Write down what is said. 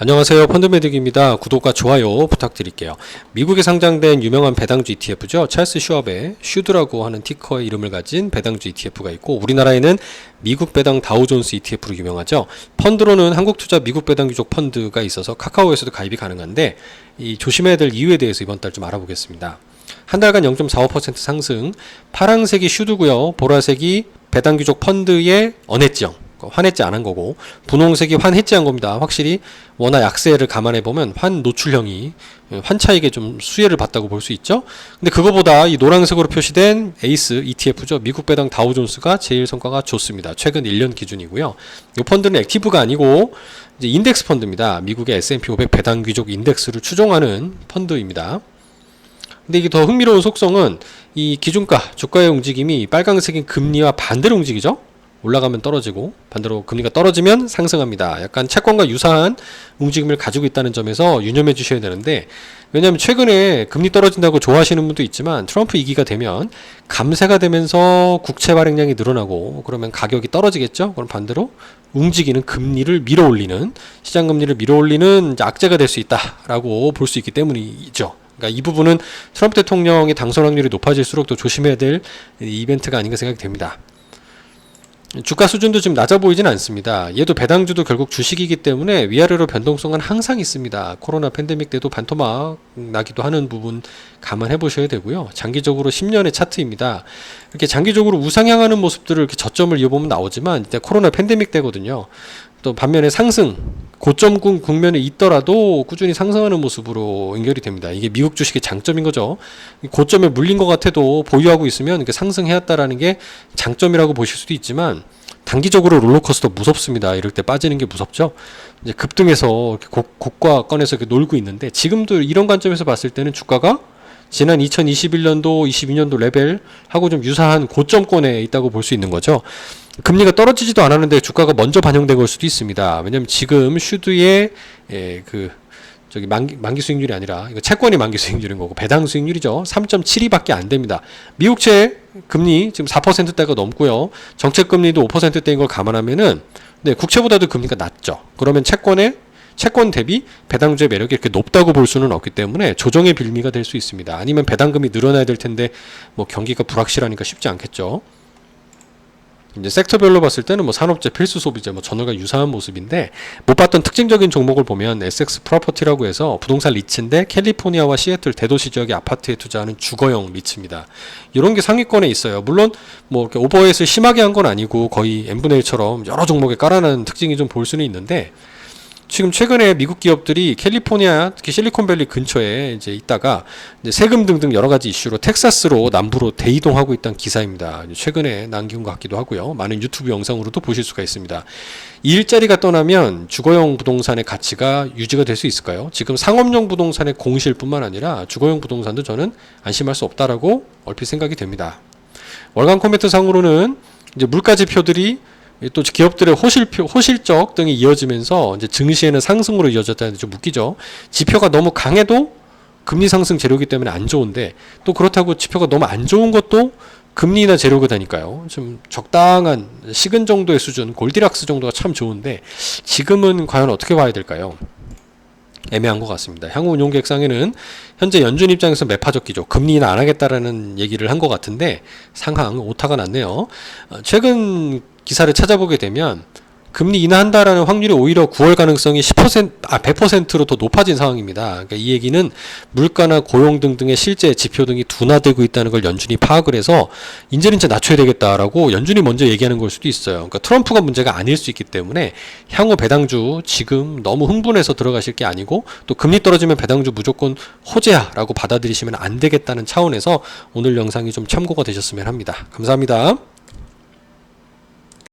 안녕하세요. 펀드메딕입니다. 구독과 좋아요 부탁드릴게요. 미국에 상장된 유명한 배당주 ETF죠. 찰스 슈왑의 슈드라고 하는 티커의 이름을 가진 배당주 ETF가 있고, 우리나라에는 미국 배당 다우존스 ETF로 유명하죠. 펀드로는 한국투자 미국 배당 귀족 펀드가 있어서 카카오에서도 가입이 가능한데, 이 조심해야 될 이유에 대해서 이번 달 좀 알아보겠습니다. 한 달간 0.45% 상승, 파란색이 슈드고요. 보라색이 배당 귀족 펀드의 언해지형, 환해지 안 한 거고, 분홍색이 환해지 한 겁니다. 확실히 원화 약세를 감안해 보면 환 노출형이 환차익에 좀 수혜를 봤다고 볼 수 있죠. 근데 그거보다 이 노란색으로 표시된 에이스 ETF죠. 미국 배당 다우존스가 제일 성과가 좋습니다. 최근 1년 기준이고요. 이 펀드는 액티브가 아니고 이제 인덱스 펀드입니다. 미국의 S&P 500 배당 귀족 인덱스를 추종하는 펀드입니다. 근데 이게 더 흥미로운 속성은 이 기준가, 주가의 움직임이 빨강색인 금리와 반대로 움직이죠. 올라가면 떨어지고 반대로 금리가 떨어지면 상승합니다. 약간 채권과 유사한 움직임을 가지고 있다는 점에서 유념해 주셔야 되는데, 왜냐하면 최근에 금리 떨어진다고 좋아하시는 분도 있지만 트럼프 2기가 되면 감세가 되면서 국채 발행량이 늘어나고 그러면 가격이 떨어지겠죠. 그럼 반대로 움직이는 금리를 밀어 올리는, 시장 금리를 밀어 올리는 악재가 될 수 있다라고 볼 수 있기 때문이죠. 그러니까 이 부분은 트럼프 대통령의 당선 확률이 높아질수록 더 조심해야 될 이벤트가 아닌가 생각이 됩니다. 주가 수준도 지금 낮아 보이진 않습니다. 얘도 배당주도 결국 주식이기 때문에 위아래로 변동성은 항상 있습니다. 코로나 팬데믹 때도 반토막 나기도 하는 부분 감안해 보셔야 되고요. 장기적으로 10년의 차트입니다. 이렇게 장기적으로 우상향하는 모습들을 이렇게 저점을 이어보면 나오지만 이때 코로나 팬데믹 때거든요. 또 반면에 상승, 고점 국면에 있더라도 꾸준히 상승하는 모습으로 연결이 됩니다. 이게 미국 주식의 장점인 거죠. 고점에 물린 것 같아도 보유하고 있으면 상승해왔다라는 게 장점이라고 보실 수도 있지만, 단기적으로 롤러코스터 무섭습니다. 이럴 때 빠지는 게 무섭죠. 이제 급등해서 고가 꺼내서 이렇게 놀고 있는데, 지금도 이런 관점에서 봤을 때는 주가가 지난 2021년도, 22년도 레벨하고 좀 유사한 고점권에 있다고 볼 수 있는 거죠. 금리가 떨어지지도 않았는데 주가가 먼저 반영된 걸 수도 있습니다. 왜냐면 지금 슈드의 만기 수익률이 아니라 이거 채권이 만기 수익률인 거고 배당 수익률이죠. 3.72밖에 안 됩니다. 미국채 금리 지금 4%대가 넘고요. 정책 금리도 5%대인 걸 감안하면은 국채보다도 금리가 낮죠. 그러면 채권 대비 배당주의 매력이 이렇게 높다고 볼 수는 없기 때문에 조정의 빌미가 될 수 있습니다. 아니면 배당금이 늘어나야 될 텐데 경기가 불확실하니까 쉽지 않겠죠. 이제 섹터별로 봤을 때는 산업재, 필수 소비재, 전월과 유사한 모습인데, 못 봤던 특징적인 종목을 보면 SX 프로퍼티라고 해서 부동산 리츠인데 캘리포니아와 시애틀 대도시 지역의 아파트에 투자하는 주거용 리츠입니다. 이런 게 상위권에 있어요. 물론 이렇게 오버웨이트를 심하게 한 건 아니고 거의 n분의 1처럼 여러 종목에 깔아놓은 특징이 좀 볼 수는 있는데, 지금 최근에 미국 기업들이 캘리포니아, 특히 실리콘밸리 근처에 이제 있다가 이제 세금 등등 여러 가지 이슈로 텍사스로 남부로 대이동하고 있다는 기사입니다. 최근에 남긴 것 같기도 하고요. 많은 유튜브 영상으로도 보실 수가 있습니다. 이 일자리가 떠나면 주거용 부동산의 가치가 유지가 될 수 있을까요? 지금 상업용 부동산의 공실뿐만 아니라 주거용 부동산도 저는 안심할 수 없다라고 얼핏 생각이 됩니다. 월간 코멘트 상으로는 이제 물가 지표들이 또 기업들의 호실적 등이 이어지면서 이제 증시에는 상승으로 이어졌다는 게 좀 웃기죠. 지표가 너무 강해도 금리 상승 재료이기 때문에 안 좋은데, 또 그렇다고 지표가 너무 안 좋은 것도 금리나 재료가 되니까요. 좀 적당한 식은 정도의 수준, 골디락스 정도가 참 좋은데, 지금은 과연 어떻게 봐야 될까요? 애매한 것 같습니다. 향후 운용 계획상에는 현재 연준 입장에서 매파적기죠. 금리 인하 안 하겠다라는 얘기를 한 것 같은데 상황 오타가 났네요. 최근 기사를 찾아보게 되면 금리 인하한다라는 확률이 오히려 9월 가능성이 100%로 더 높아진 상황입니다. 그러니까 이 얘기는 물가나 고용 등등의 실제 지표 등이 둔화되고 있다는 걸 연준이 파악을 해서 이제는 낮춰야 되겠다라고 연준이 먼저 얘기하는 걸 수도 있어요. 그러니까 트럼프가 문제가 아닐 수 있기 때문에 향후 배당주 지금 너무 흥분해서 들어가실 게 아니고, 또 금리 떨어지면 배당주 무조건 호재야라고 받아들이시면 안 되겠다는 차원에서 오늘 영상이 좀 참고가 되셨으면 합니다. 감사합니다.